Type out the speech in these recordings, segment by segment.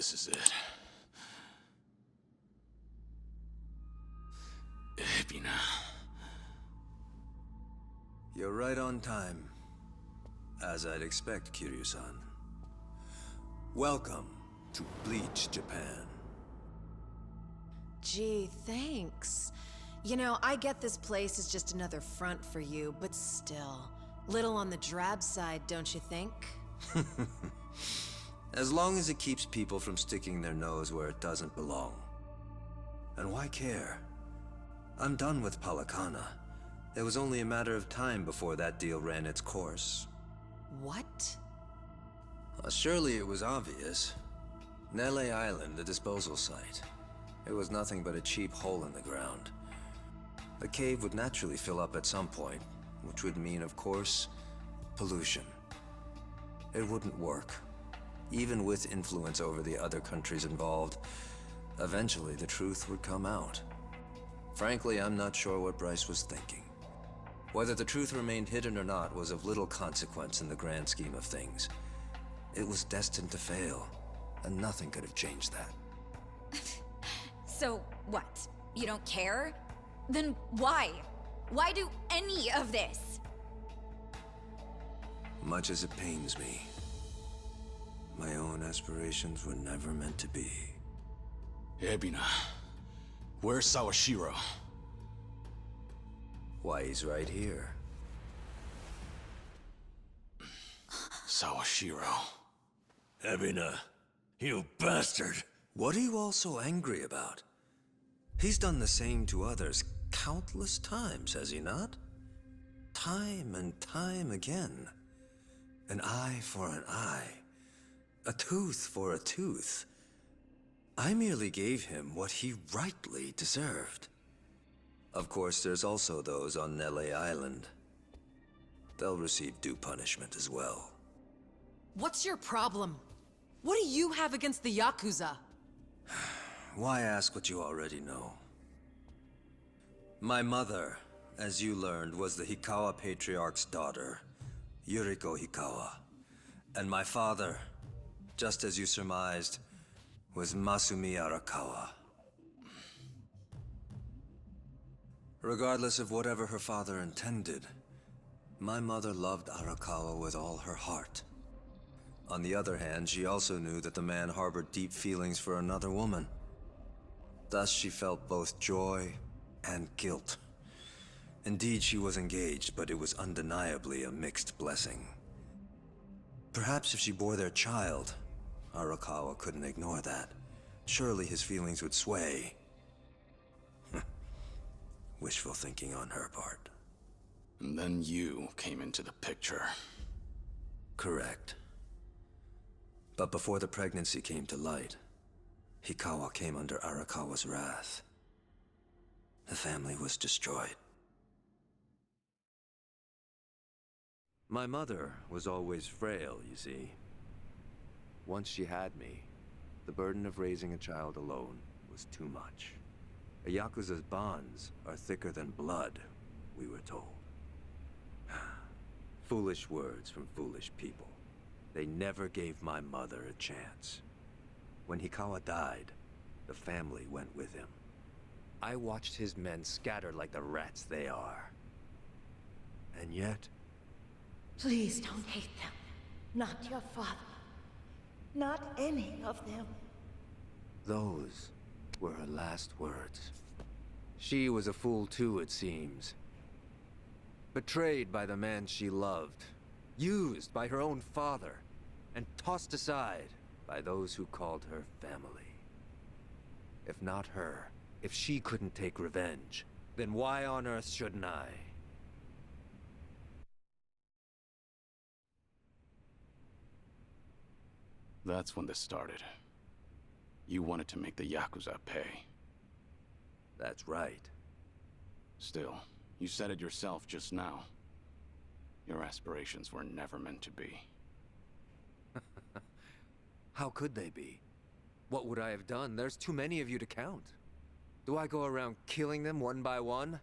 this is it. Epina. You're right on time. As I'd expect, Kiryu-san. Welcome to Bleach, Japan. Gee, thanks. You know, I get this place is just another front for you, but still. Little on the drab side, don't you think? As long as it keeps people from sticking their nose where it doesn't belong. And why care? I'm done with Palakana. It was only a matter of time before that deal ran its course. What? Surely it was obvious. Nele Island, the disposal site. It was nothing but a cheap hole in the ground. The cave would naturally fill up at some point, which would mean, of course, pollution. It wouldn't work. Even with influence over the other countries involved, eventually the truth would come out. Frankly, I'm not sure what Bryce was thinking. Whether the truth remained hidden or not was of little consequence in the grand scheme of things. It was destined to fail, and nothing could have changed that. So, what? You don't care? Then why? Why do any of this? Much as it pains me, my own aspirations were never meant to be. Epina. Where's Sawashiro? Why, he's right here. Sawashiro. Ebina, you bastard! What are you all so angry about? He's done the same to others countless times, has he not? Time and time again. An eye for an eye. A tooth for a tooth. I merely gave him what he rightly deserved. Of course, there's also those on Nele Island. They'll receive due punishment as well. What's your problem? What do you have against the Yakuza? Why ask what you already know? My mother, as you learned, was the Hikawa Patriarch's daughter, Yuriko Hikawa. And my father, just as you surmised, was Masumi Arakawa. Regardless of whatever her father intended, my mother loved Arakawa with all her heart. On the other hand, she also knew that the man harbored deep feelings for another woman. Thus, she felt both joy and guilt. Indeed, she was engaged, but it was undeniably a mixed blessing. Perhaps if she bore their child, Arakawa couldn't ignore that. Surely his feelings would sway. Wishful thinking on her part. And then you came into the picture. Correct. But before the pregnancy came to light, Hikawa came under Arakawa's wrath. The family was destroyed. My mother was always frail, you see. Once she had me, the burden of raising a child alone was too much. A Yakuza's bonds are thicker than blood, we were told. Foolish words from foolish people. They never gave my mother a chance. When Hikawa died, the family went with him. I watched his men scatter like the rats they are. And yet... Please don't hate them. Not your father. Not any of them. those were her last words. She was a fool too, it seems. Betrayed by the man she loved. Used by her own father. And tossed aside by those who called her family. If not her, if she couldn't take revenge, then why on earth shouldn't I? That's when this started. You wanted to make the Yakuza pay. That's right. Still, you said it yourself just now. Your aspirations were never meant to be. How could they be? What would I have done? There's too many of you to count. Do I go around killing them one by one?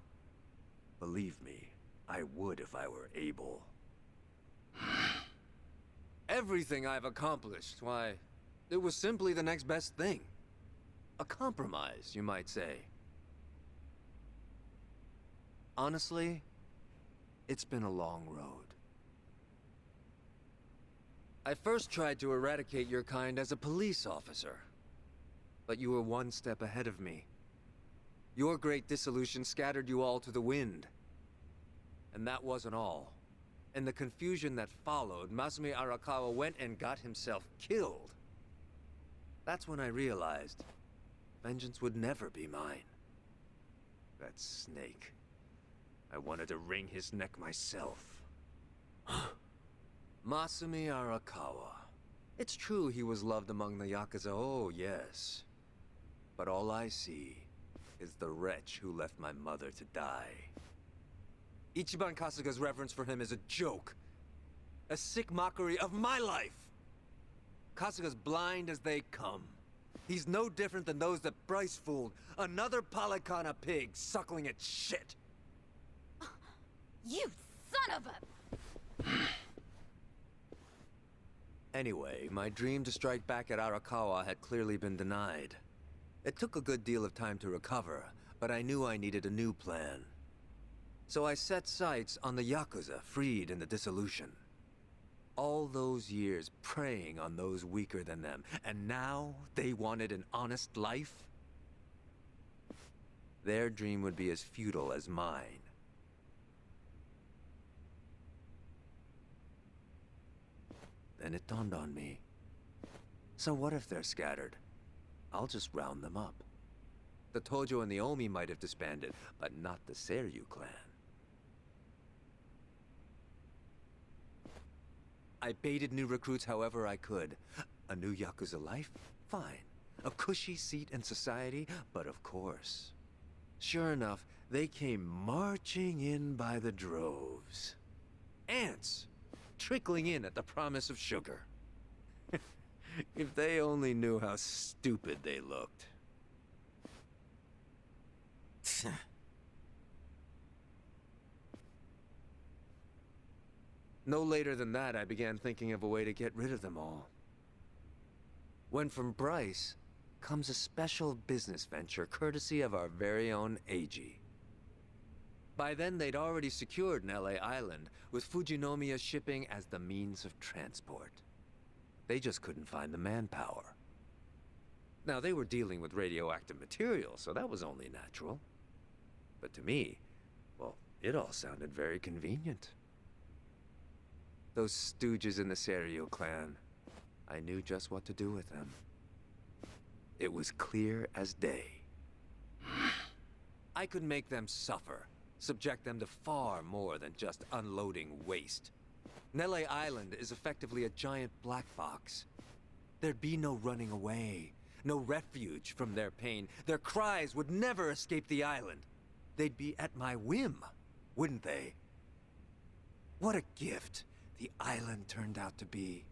Believe me, I would if I were able. Everything I've accomplished, why, It was simply the next best thing. A compromise, you might say. Honestly, it's been a long road. I first tried to eradicate your kind as a police officer. But you were one step ahead of me. Your great dissolution scattered you all to the wind. And that wasn't all. In the confusion that followed, Masumi Arakawa went and got himself killed. That's when I realized vengeance would never be mine. That snake. I wanted to wring his neck myself. Masumi Arakawa. It's true he was loved among the Yakuza, oh yes. But all I see is the wretch who left my mother to die. Ichiban Kasuga's reverence for him is a joke. A sick mockery of my life! Kasuga's blind as they come. He's no different than those that Bryce fooled. Another Palikana pig suckling its shit. You son of a... Anyway, my dream to strike back at Arakawa had clearly been denied. It took a good deal of time to recover, but I knew I needed a new plan. So I set sights on the Yakuza freed in the dissolution. All those years preying on those weaker than them, and now they wanted an honest life? Their dream would be as futile as mine. Then it dawned on me. So what if they're scattered? I'll just round them up. The Tojo and the Omi might have disbanded, but not the Seiryu clan. I baited new recruits however I could. A new Yakuza life? Fine. A cushy seat in society? But of course. Sure enough, they came marching in by the droves. Ants! Trickling in at the promise of sugar. If they only knew how stupid they looked. No later than that, I began thinking of a way to get rid of them all. When from Bryce comes a special business venture courtesy of our very own Eiji. By then, they'd already secured an LA Island, with Fujinomiya shipping as the means of transport. They just couldn't find the manpower. Now, they were dealing with radioactive material, so that was only natural. But to me, well, it all sounded very convenient. Those stooges in the Seiryu clan, I knew just what to do with them. It was clear as day. I could make them suffer. Subject them to far more than just unloading waste. Nele Island is effectively a giant black box. There'd be no running away, no refuge from their pain. Their cries would never escape the island. They'd be at my whim, wouldn't they? What a gift the island turned out to be.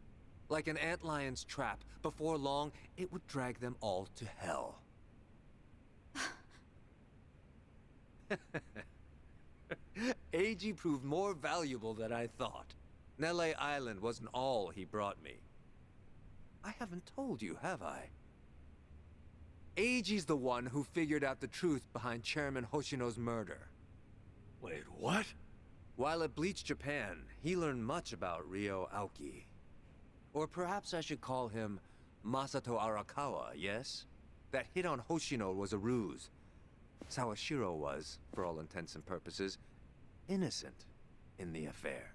Like an antlion's trap, before long, it would drag them all to hell. Eiji proved more valuable than I thought. Nele Island wasn't all he brought me. I haven't told you, have I? Eiji's the one who figured out the truth behind Chairman Hoshino's murder. Wait, what? While at Bleach Japan, he learned much about Ryo Aoki. Or perhaps I should call him Masato Arakawa, yes? That hit on Hoshino was a ruse. Sawashiro was, for all intents and purposes, innocent in the affair.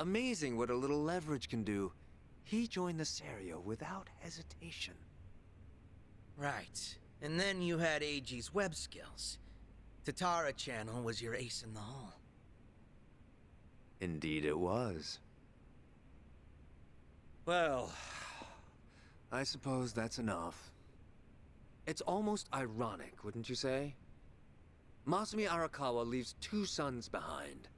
Amazing what a little leverage can do. He joined the Seiryu without hesitation. Right. And then you had Eiji's web skills. Tatara Channel was your ace in the hole. Indeed it was. Well, I suppose that's enough. It's almost ironic, wouldn't you say? Masumi Arakawa leaves two sons behind.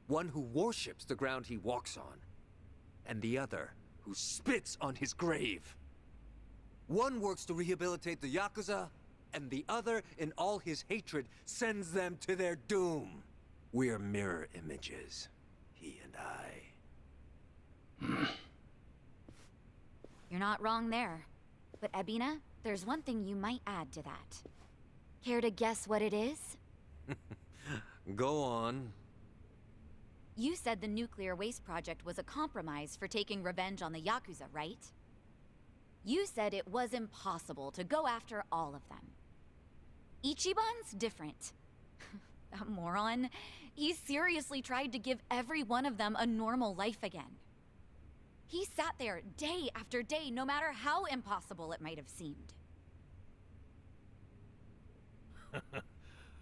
One who worships the ground he walks on, and the other who spits on his grave. One works to rehabilitate the Yakuza, and the other, in all his hatred, sends them to their doom. We're mirror images, he and I. You're not wrong there. But Ebina, there's one thing you might add to that. Care to guess what it is? Go on. You said the nuclear waste project was a compromise for taking revenge on the Yakuza, right? You said it was impossible to go after all of them. Ichiban's different. That moron. He seriously tried to give every one of them a normal life again. He sat there day after day, no matter how impossible it might have seemed.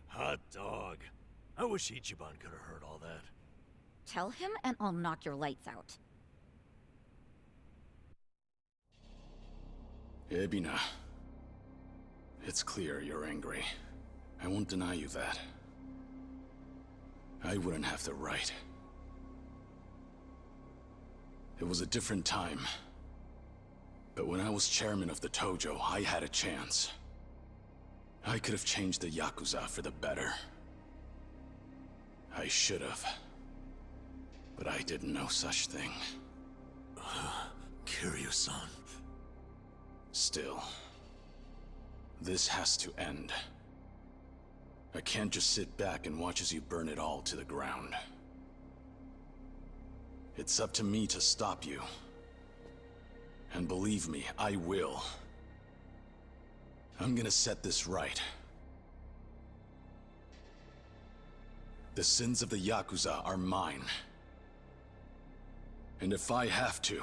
Hot dog. I wish Ichiban could have heard all that. Tell him and I'll knock your lights out. Ebina. It's clear you're angry. I won't deny you that. I wouldn't have the right. It was a different time. But when I was chairman of the Tojo, I had a chance. I could have changed the Yakuza for the better. I should have. But I didn't know such thing. Kiryu-san. Still, this has to end. I can't just sit back and watch as you burn it all to the ground. It's up to me to stop you. And believe me, I will. I'm gonna set this right. The sins of the Yakuza are mine. And if I have to,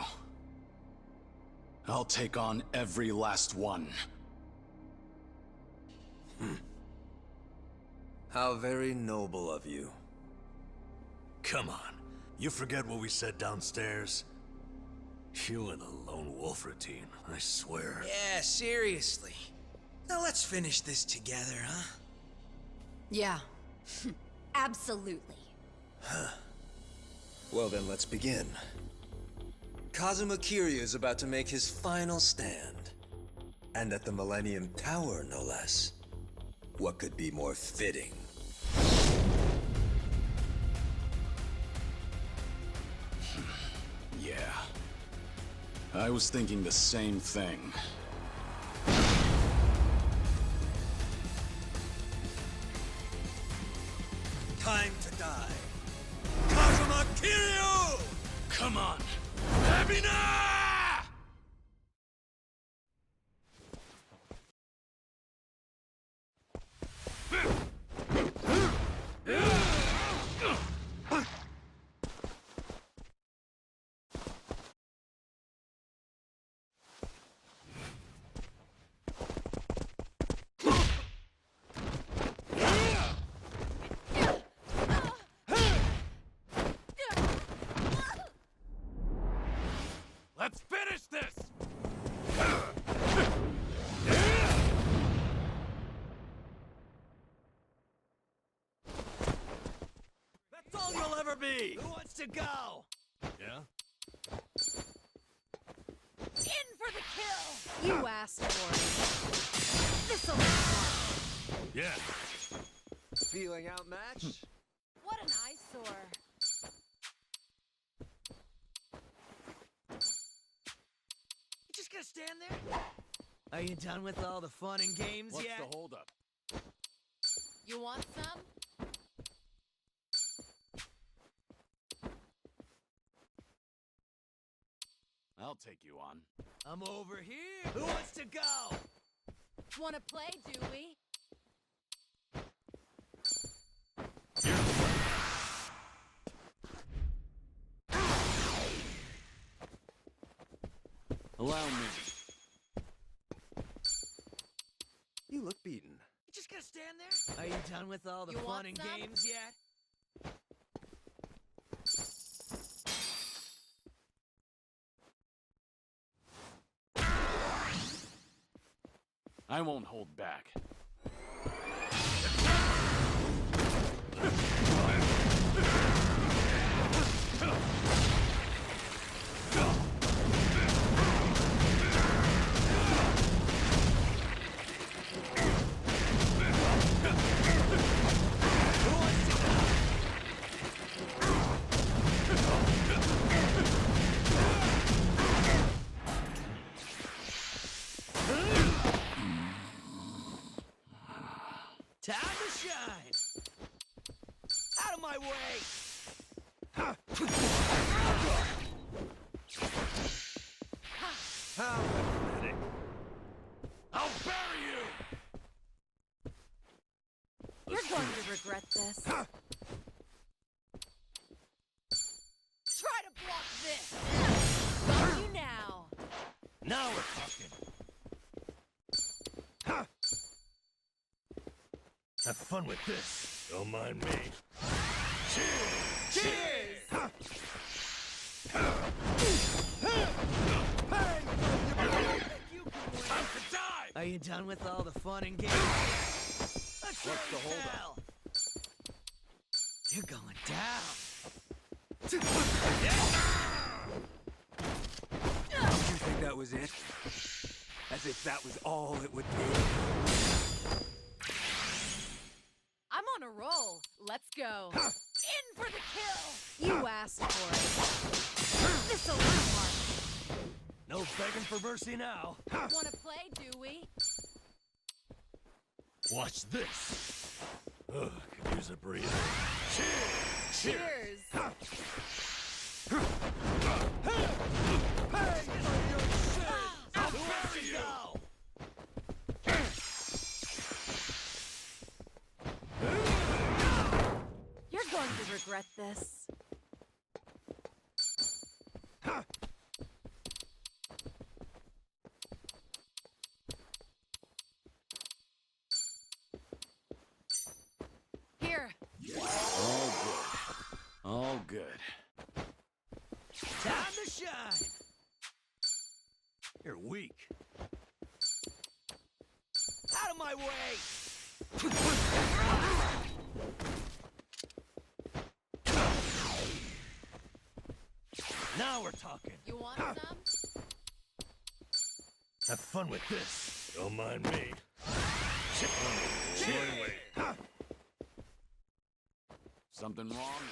I'll take on every last one. How very noble of you. Come on. You forget what we said downstairs? You and the lone wolf routine, I swear. Yeah, seriously. Now let's finish this together, huh? Yeah. Absolutely. Well then, let's begin. Kazuma Kiryu is about to make his final stand. And at the Millennium Tower, no less. What could be more fitting? Yeah. I was thinking the same thing. Time to die. Kazuma Kiryu! Come on! Ebina! Let's finish this! That's all you'll ever be! Who wants to go? Yeah? In for the kill! You asked for it. This'll be fun. Yeah. Feeling outmatched? What an eyesore. You just gonna stand there? Are you done with all the fun and games What's yet? the holdup? You want some? I'll take you on. I'm over here. Who wants to go? Wanna play, do we? Allow me. You look beaten. You just gonna stand there? Are you done with all the You fun want and some? games yet? I won't hold back. How pathetic. I'll bury you! You're going to regret this. Try to block this! Got you now! Now we're talking. Have fun with this. Don't mind me. Cheers! Cheers! Time to die! Are you done with all the fun and games? What's the holdup? You're going down. You think that was it? As if that was all it would take? I'm on a roll. Let's go. In for the kill! You asked for it. This'll mark. No begging for mercy now. Wanna play, do we? Watch this. Ugh, could use a breather. Cheers! Cheers! I'll bury you! You're going to regret this. Here. All good. All good. Time to shine. You're weak. Out of my way. Now we're talking. You want some? Have fun with this. Don't mind me. Something wrong?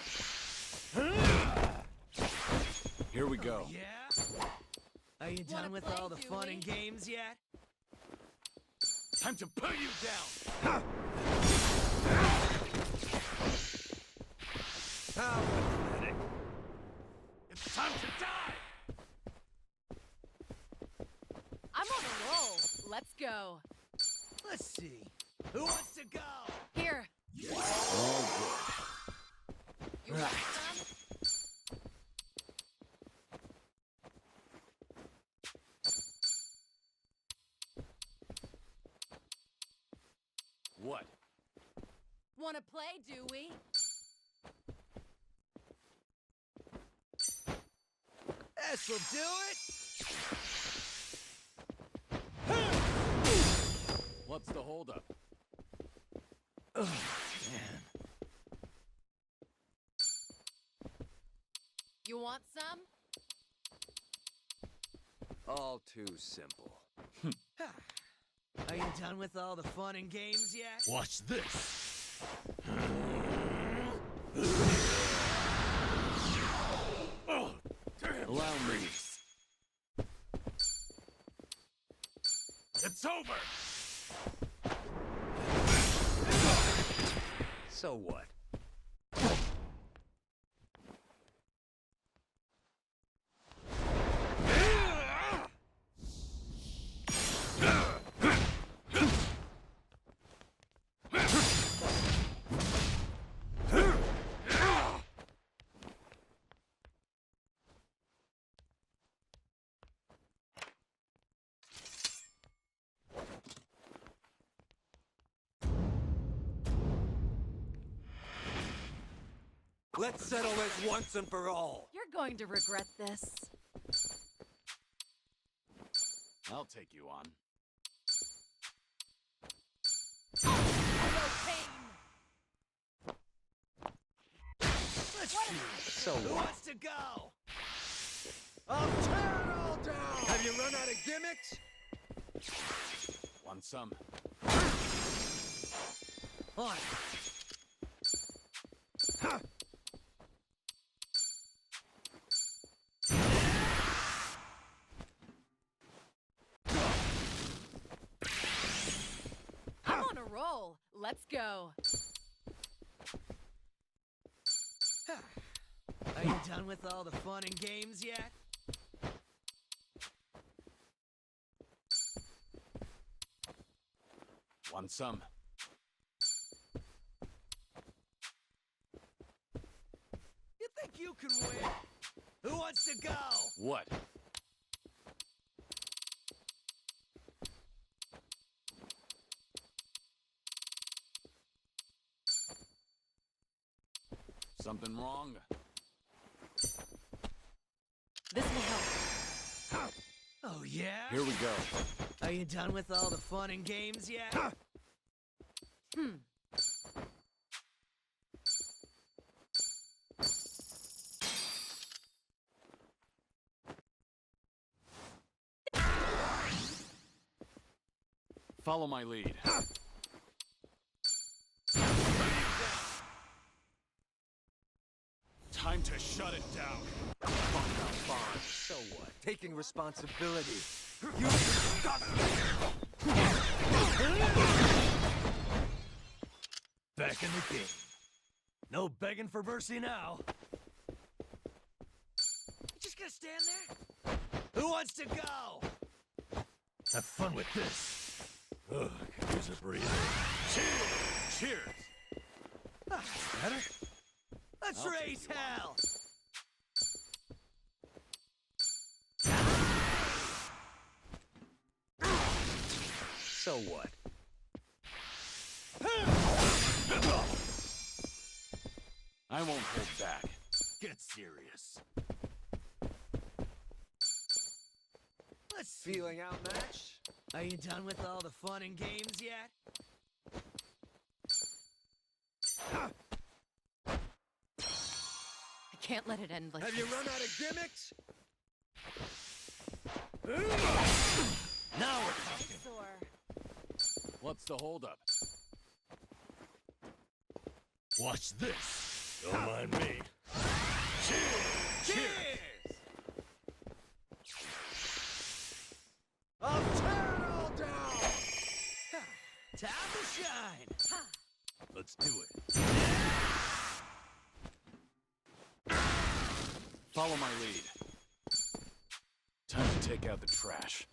Here we go. Yeah? Are you done with all the fun and games yet? Time to put you down! How pathetic. It's time to die! I'm on a roll. Let's go. Let's see. Who wants to go? Here. All good. You want some? What? Wanna play, do we? This'll do it. What's the holdup? Oh, man. You want some? All too simple. Are you done with all the fun and games yet? Watch this. Oh, damn. Allow me. It's over. So what? Let's settle this once and for all. You're going to regret this. I'll take you on. No pain. Let's see. So Who what? wants to go? I'll tear it all down. Have you run out of gimmicks? Want some? On. I'm on a roll. Let's go. Are Are you done with all the fun and games yet? Want some? You think you can win? Who wants to go? What? Something wrong? This will help. Oh, yeah? Here we go. Are you done with all the fun and games yet? Follow my lead. Time to shut it down. So what? Taking responsibility. You Back in the game. No begging for mercy now. Just gonna stand there? Who wants to go? Have fun with this. Ugh, could use a breather. Cheers! That's better. Let's I'll take raise you on. hell! So what? I won't hold back. Get serious. Let's see. Feeling outmatched? Are you done with all the fun and games yet? I can't let it end like Have this. you run out of gimmicks? Now we're talking. What's the holdup? Watch this. Don't mind me. Cheers! I'll tear it all down! Time to shine! Let's do it. Follow my lead. Time to take out the trash.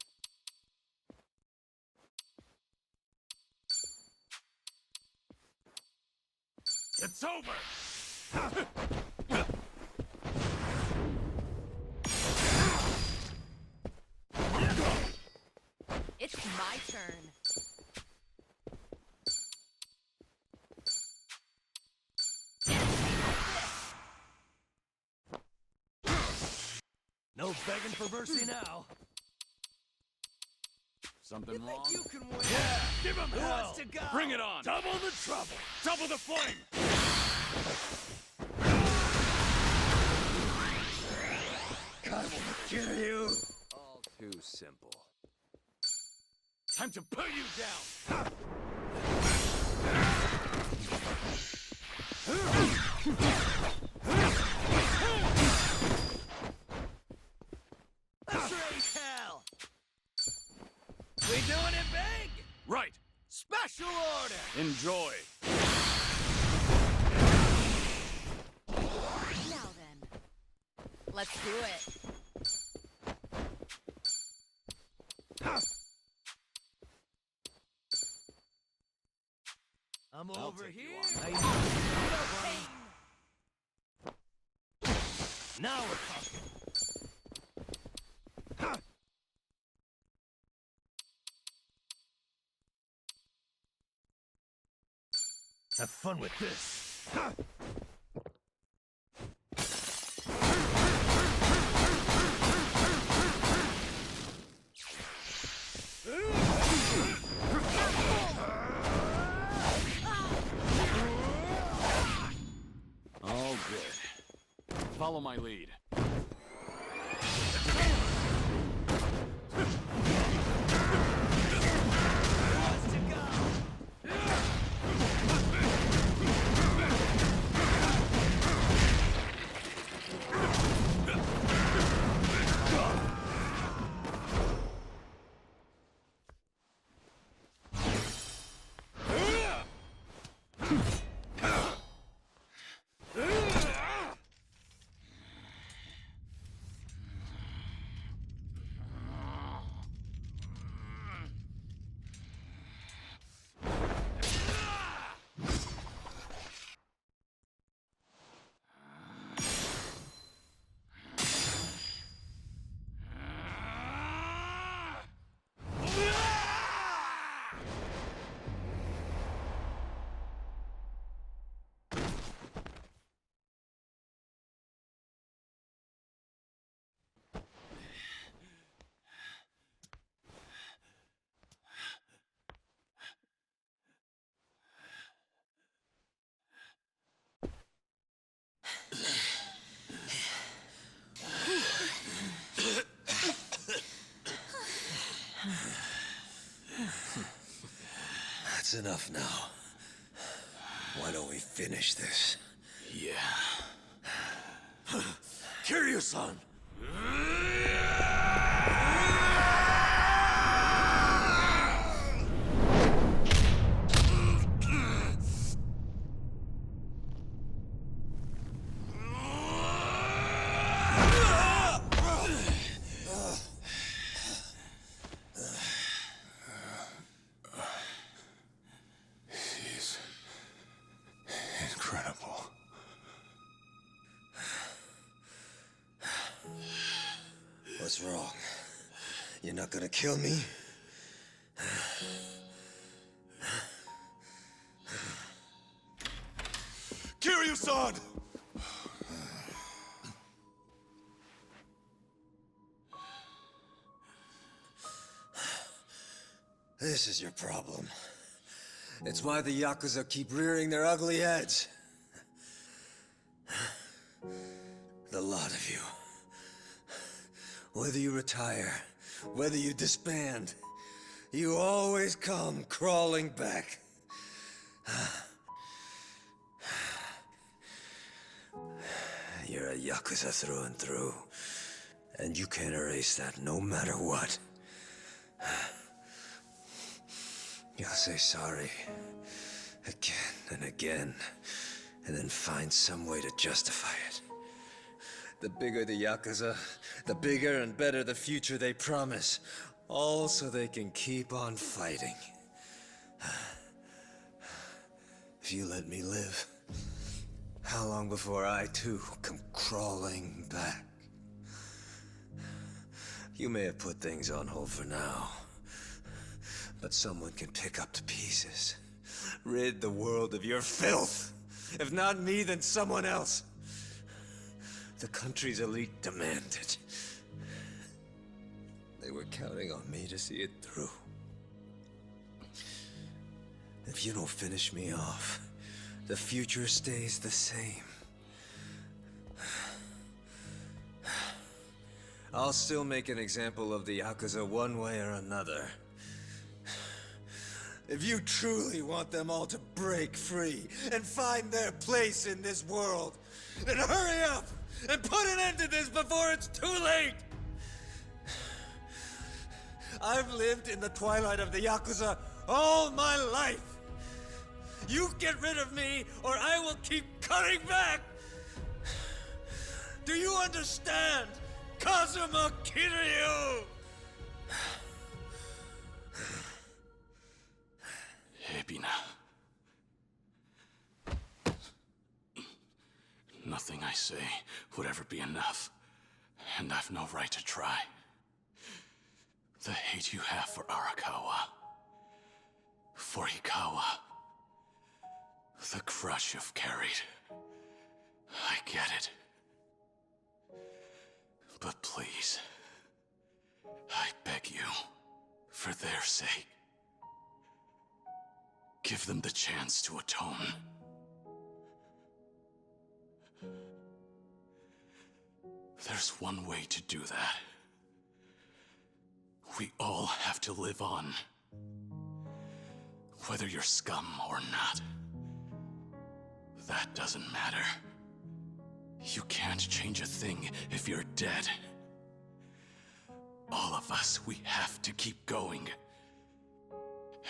It's over! It's my turn. No begging for mercy now. Something You wrong? think you can win? Yeah, give him Who hell. wants to go? Bring it on! Double the trouble. Double the flame! God will kill you! All too simple. Time to put you down! Let's raise hell! We doing it big? Right! Special order! Enjoy! Now then. Let's do it. I'm I'll over take you here. on. Are you done with Now we're talking. Have fun with this. All good. Follow my lead. Who wants to go? That's enough now. Why don't we finish this? Yeah. Kiryu-san! He's incredible. What's wrong? You're not gonna kill me? Kiryu-san! This is your problem. It's why the Yakuza keep rearing their ugly heads. The lot of you. Whether you retire, whether you disband, you always come crawling back. You're a Yakuza through and through, and you can't erase that no matter what. You'll say sorry again and again, and then find some way to justify it. The bigger the Yakuza, the bigger and better the future they promise. All so they can keep on fighting. If you let me live, how long before I too come crawling back? You may have put things on hold for now, but someone can pick up the pieces. Rid the world of your filth. If not me, then someone else. The country's elite demand it. They were counting on me to see it through. If you don't finish me off, the future stays the same. I'll still make an example of the Yakuza one way or another. If you truly want them all to break free and find their place in this world, then hurry up and put an end to this before it's too late! I've lived in the twilight of the Yakuza all my life! You get rid of me, or I will keep cutting back! Do you understand, Kazuma Kiryu? Ebina. Nothing I say would ever be enough, and I've no right to try. The hate you have for Arakawa, for Hikawa, the crush you've carried, I get it. But please, I beg you, for their sake, give them the chance to atone. There's one way to do that. We all have to live on. Whether you're scum or not. That doesn't matter. You can't change a thing if you're dead. All of us, we have to keep going.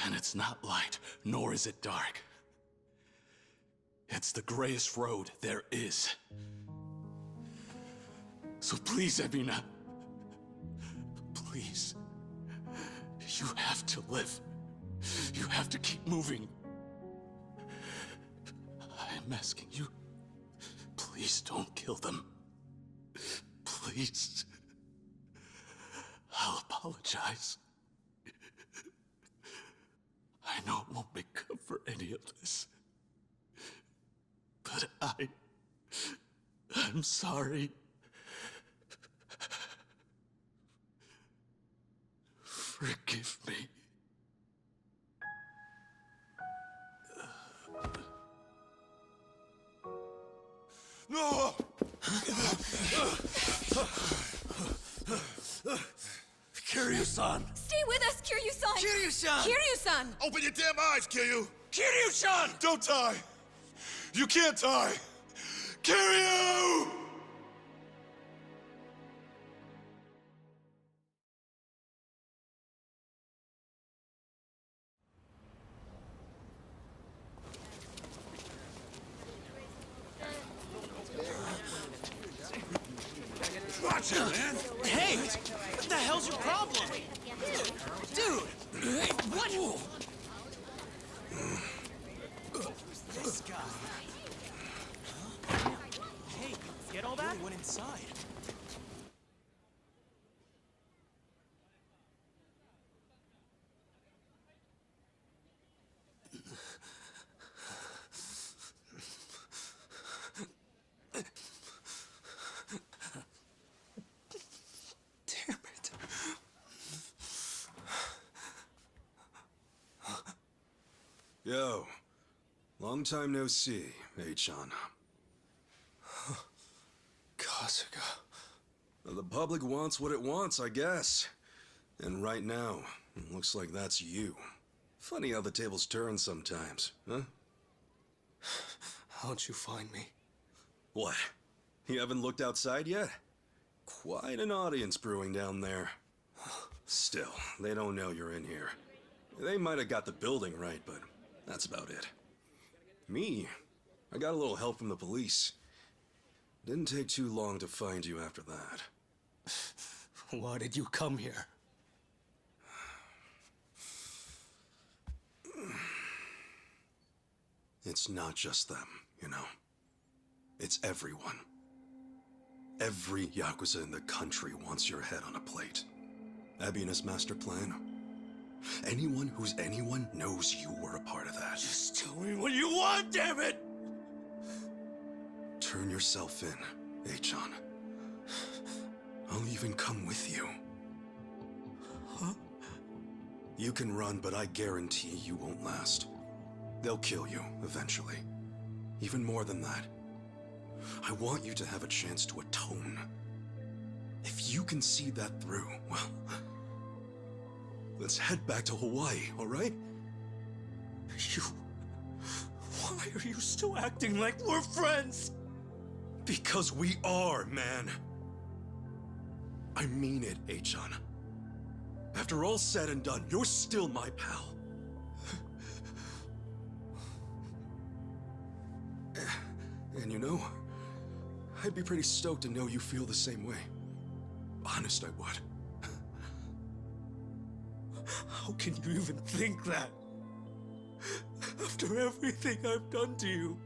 And it's not light, nor is it dark. It's the grayest road there is. So please, Ebina. Please. You have to live. You have to keep moving. I am asking you, please don't kill them. Please. I'll apologize. I know it won't make up for any of this. But I'm sorry. Forgive me. No! Kiryu-san! Stay with us, Kiryu-san! Kiryu-san! Kiryu-san! Open your damn eyes, Kiryu! Kiryu-san! Don't die! You can't die! Kiryu! Watch it, man! Hey! What the hell's your problem? Dude! Hey, what? This guy. Hey, get all that? Went inside. Damn it. Yo, long time no see, Achan. Kasuga. The public wants what it wants, I guess. And right now, it looks like that's you. Funny how the tables turn sometimes, huh? How'd you find me? What? You haven't looked outside yet? Quite an audience brewing down there. Still, they don't know you're in here. They might have got the building right, but that's about it. Me? I got a little help from the police. Didn't take too long to find you after that. Why did you come here? It's not just them, you know. It's everyone. Every Yakuza in the country wants your head on a plate. Abinus master plan. Anyone who's anyone knows you were a part of that. Just tell me what you want, damn it! Turn yourself in, Achan. I'll even come with you. Huh? You can run, but I guarantee you won't last. They'll kill you, eventually. Even more than that. I want you to have a chance to atone. If you can see that through, well... let's head back to Hawaii, all right? You... Why are you still acting like we're friends? Because we are, man. I mean it, Achan. After all said and done, you're still my pal. And you know, I'd be pretty stoked to know you feel the same way. Honest, I would. How can you even think that? After everything I've done to you.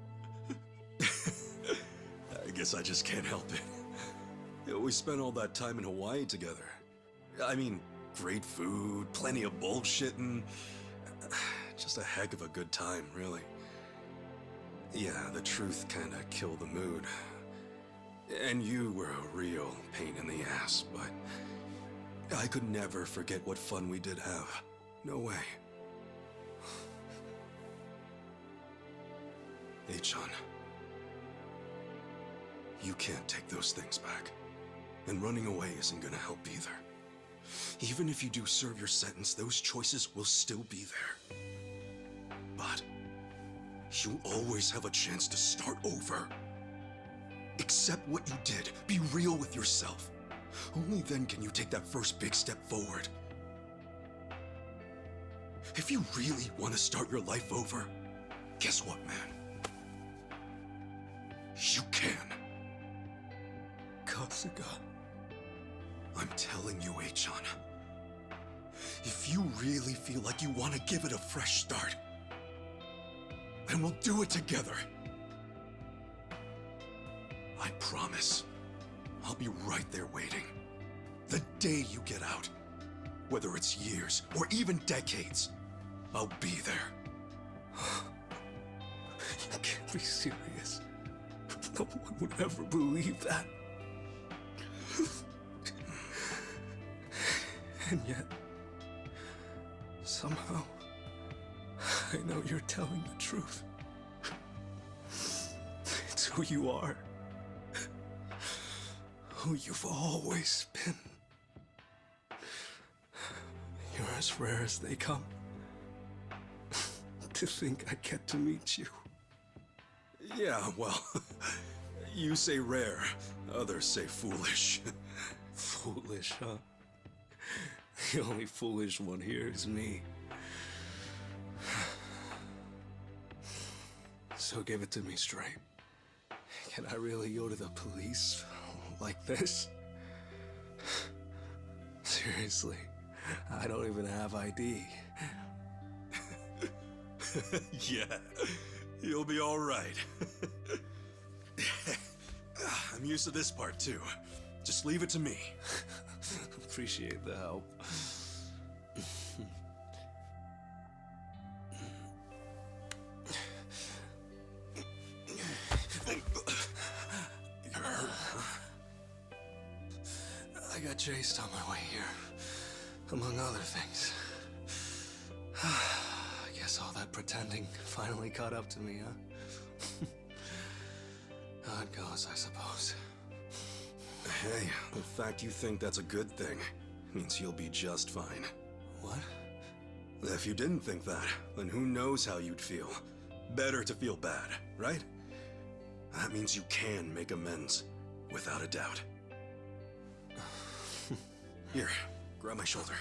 I guess I just can't help it. We spent all that time in Hawaii together. I mean, great food, plenty of bullshitting. Just a heck of a good time, really. Yeah, the truth kinda killed the mood. And you were a real pain in the ass, but I could never forget what fun we did have. No way. Achan, you can't take those things back. And running away isn't gonna help either. Even if you do serve your sentence, those choices will still be there. But you'll always have a chance to start over. Accept what you did. Be real with yourself. Only then can you take that first big step forward. If you really want to start your life over, guess what, man? You can. Kasuga. I'm telling you, Achan. If you really feel like you want to give it a fresh start, then we'll do it together. I promise. I'll be right there waiting. The day you get out. Whether it's years or even decades, I'll be there. You can't be serious. No one would ever believe that. And yet, somehow, I know you're telling the truth. It's who you are. Who you've always been. You're as rare as they come. To think I get to meet you. Yeah, well, you say rare, others say foolish. Foolish, huh? The only foolish one here is me. So give it to me straight. Can I really go to the police like this? Seriously, I don't even have ID. Yeah, you'll be all right. I'm used to this part too. Just leave it to me. Appreciate the help. You're hurt, huh? I got chased on my way here, among other things. I guess all that pretending finally caught up to me, huh? How it goes, I suppose. Hey, the fact you think that's a good thing means you'll be just fine. What? If you didn't think that, then who knows how you'd feel. Better to feel bad, right? That means you can make amends, without a doubt. Here, grab my shoulder.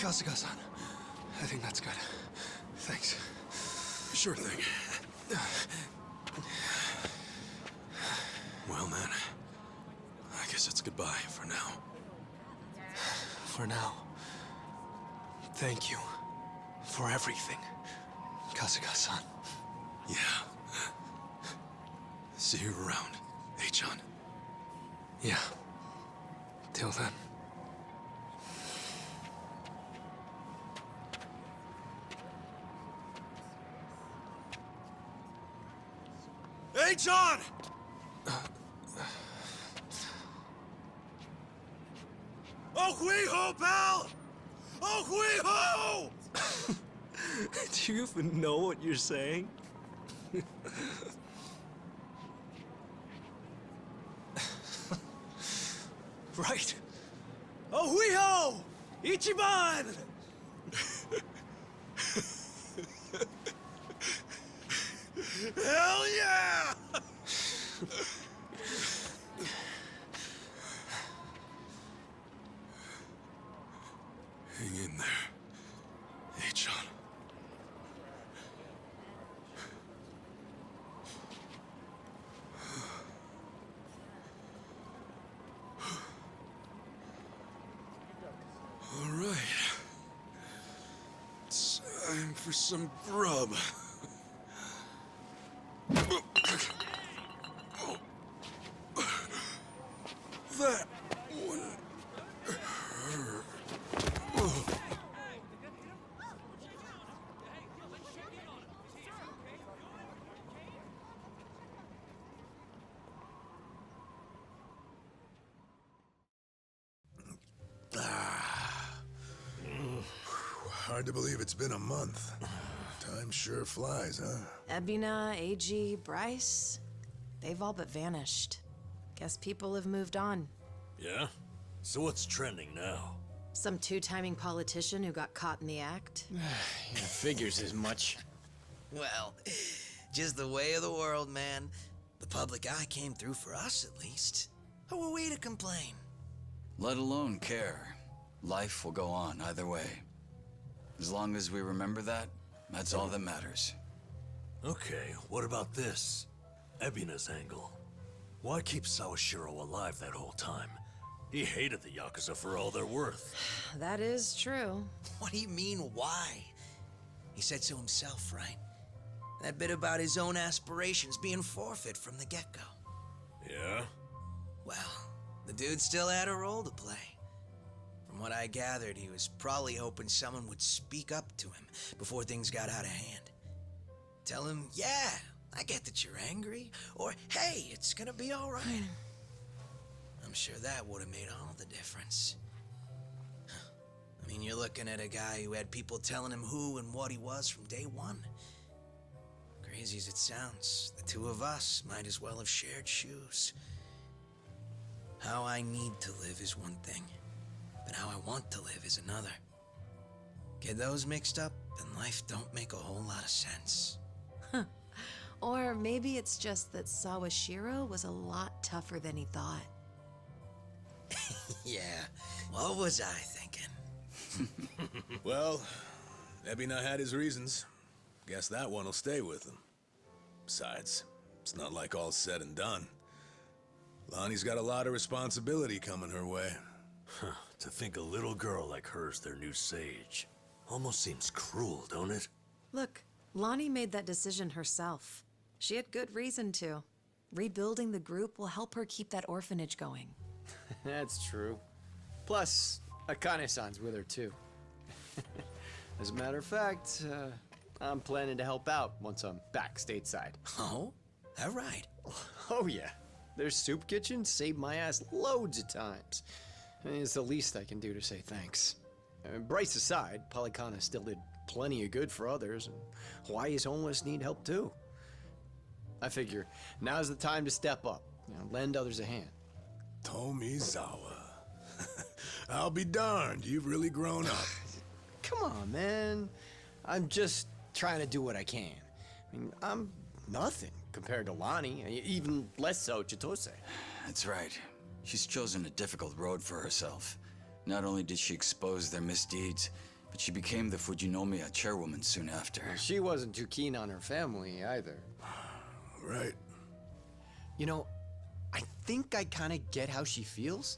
Kasuga-san. I think that's good. Thanks. Sure thing. Well, then, I guess it's goodbye for now. For now. Thank you for everything, Kasuga-san. Yeah. See you around, Achan. Yeah. Till then. Achan! Oh, hui-ho, pal! Oh, hui-ho! Do you even know what you're saying? Right. Oh, hui-ho! Ichiban! Hell yeah! Hang in there, Achan. All right. It's time for some grub. That one hurt. Hard to believe it's been a month. Time sure flies, huh? Ebina, AG, Bryce, they've all but vanished. Guess people have moved on. Yeah? So what's trending now? Some two-timing politician who got caught in the act. Yeah, figures as much. Well, just the way of the world, man. The public eye came through for us, at least. Who are we to complain? Let alone care. Life will go on either way. As long as we remember that, that's all that matters. Okay, what about this? Ebina's angle. Why keep Sawashiro alive that whole time? He hated the Yakuza for all they're worth. That is true. What do you mean, why? He said so himself, right? That bit about his own aspirations being forfeit from the get-go. Yeah? Well, the dude still had a role to play. From what I gathered, he was probably hoping someone would speak up to him before things got out of hand. Tell him, yeah, I get that you're angry, or hey, it's gonna be all right. I'm sure that would have made all the difference. I mean, you're looking at a guy who had people telling him who and what he was from day one. Crazy as it sounds, the two of us might as well have shared shoes. How I need to live is one thing, but how I want to live is another. Get those mixed up, and life don't make a whole lot of sense. Or maybe it's just that Sawashiro was a lot tougher than he thought. Yeah, what was I thinking? Well, Ebina had his reasons. Guess that one will stay with him. Besides, it's not like all said and done. Lonnie's got a lot of responsibility coming her way. To think a little girl like her's their new sage. Almost seems cruel, don't it? Look, Lonnie made that decision herself. She had good reason to. Rebuilding the group will help her keep that orphanage going. That's true. Plus, Akane-san's with her too. As a matter of fact, I'm planning to help out once I'm back stateside. Oh? All right. Oh yeah. Their soup kitchen saved my ass loads of times. I mean, it's the least I can do to say thanks. Bryce aside, Polycana still did plenty of good for others, and Hawaii's homeless need help too. I figure now's the time to step up, lend others a hand. Tomizawa. I'll be darned, you've really grown up. Come on, man. I'm just trying to do what I can. I mean, I'm nothing compared to Lonnie, even less so Chitose. That's right. She's chosen a difficult road for herself. Not only did she expose their misdeeds, but she became the Fujinomiya chairwoman soon after. She wasn't too keen on her family either. Right. You know, I think I kind of get how she feels.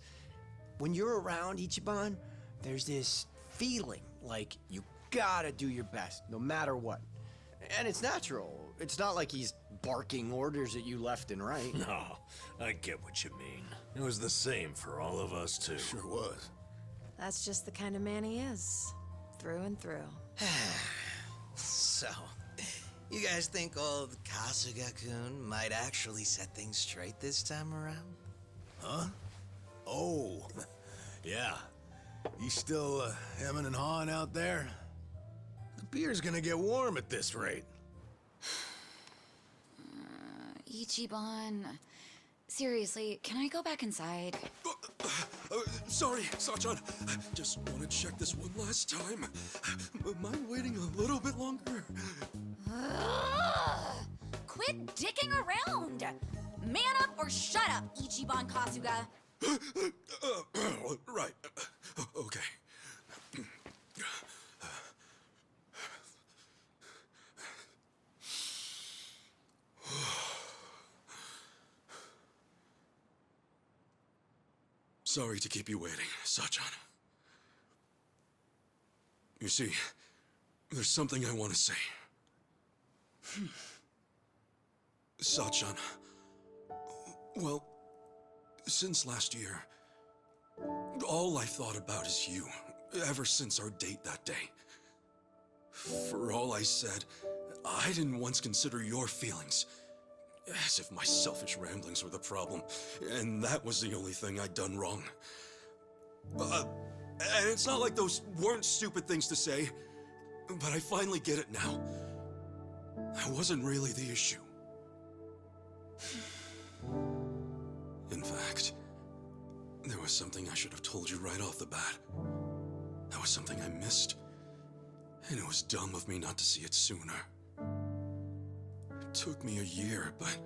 When you're around Ichiban, there's this feeling like you gotta do your best, no matter what. And it's natural. It's not like he's barking orders at you left and right. No, I get what you mean. It was the same for all of us, too. Sure was. That's just the kind of man he is. Through and through. So, you guys think old Kasuga-kun might actually set things straight this time around? Huh? Oh, yeah. You still hemming and hawing out there? The beer's gonna get warm at this rate. Ichiban. Seriously, can I go back inside? Sorry, Sachan. Just want to check this one last time. Mind waiting a little bit longer? Quit dicking around! Man up or shut up, Ichiban Kasuga! Right. Okay. Sorry to keep you waiting, Sachan. You see, there's something I want to say. Sachan, well, since last year, all I've thought about is you, ever since our date that day. For all I said, I didn't once consider your feelings. As if my selfish ramblings were the problem, and that was the only thing I'd done wrong. And it's not like those weren't stupid things to say, but I finally get it now. I wasn't really the issue. In fact, there was something I should have told you right off the bat. That was something I missed, and it was dumb of me not to see it sooner. It took me a year, but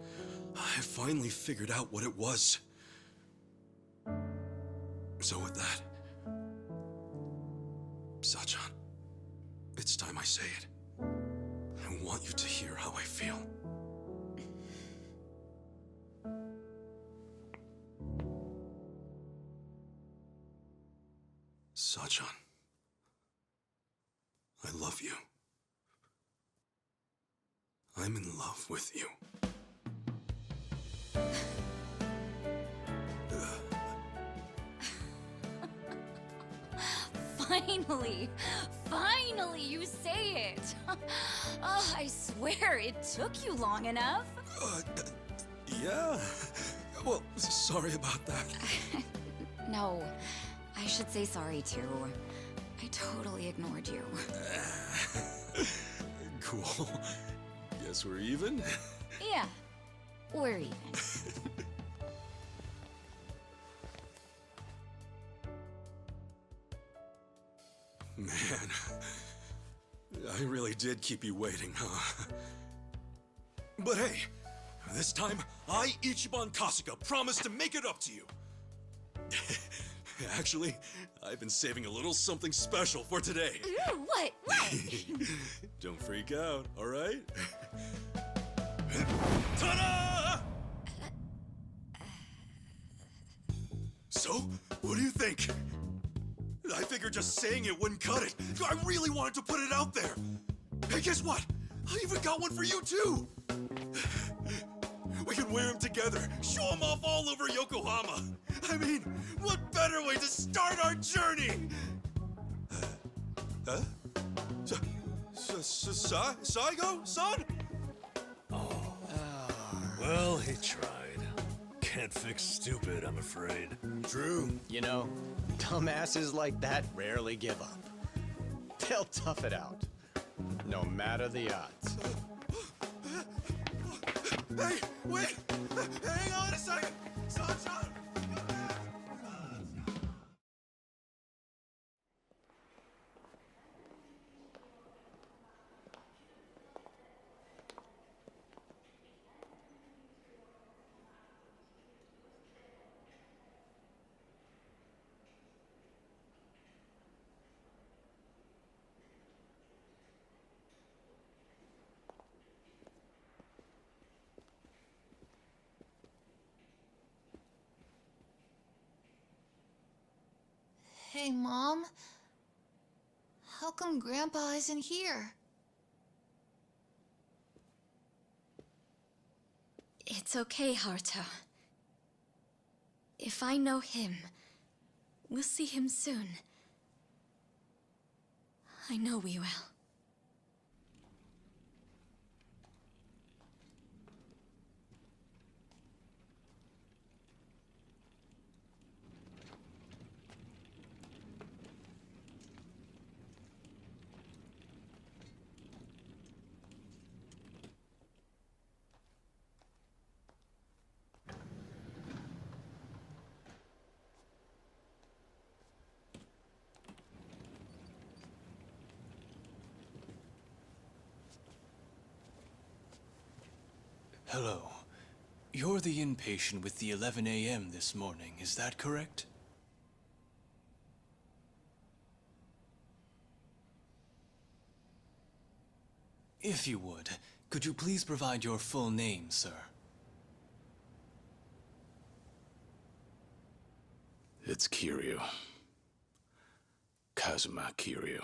I finally figured out what it was. So with that, Sachan, it's time I say it. I want you to hear how I feel. Sachan, I love you. I'm in love with you. Finally, you say it. Oh, I swear it took you long enough. Yeah. Well, sorry about that. No, I should say sorry too. I totally ignored you. Cool. Guess we're even? Yeah, we're even. Man, I really did keep you waiting, huh? But hey, this time, I, Ichiban Kasuga, promise to make it up to you. Actually, I've been saving a little something special for today. Ooh, what? Don't freak out, all right? Ta-da! So, what do you think? I figured just saying it wouldn't cut it. I really wanted to put it out there. Hey, guess what? I even got one for you, too. We can wear them together, show them off all over Yokohama. I mean, what better way to start our journey? Huh? Saigo-san? Oh. Well, he tried. Can't fix stupid, I'm afraid. True. You know, dumbasses like that rarely give up. They'll tough it out, no matter the odds. Hey, wait! Hang on a second! Sunshine! Hey, Mom. How come Grandpa isn't here? It's okay, Haruto. If I know him, we'll see him soon. I know we will. Hello. You're the inpatient with the 11 a.m. this morning, is that correct? If you would, could you please provide your full name, sir? It's Kiryu. Kazuma Kiryu.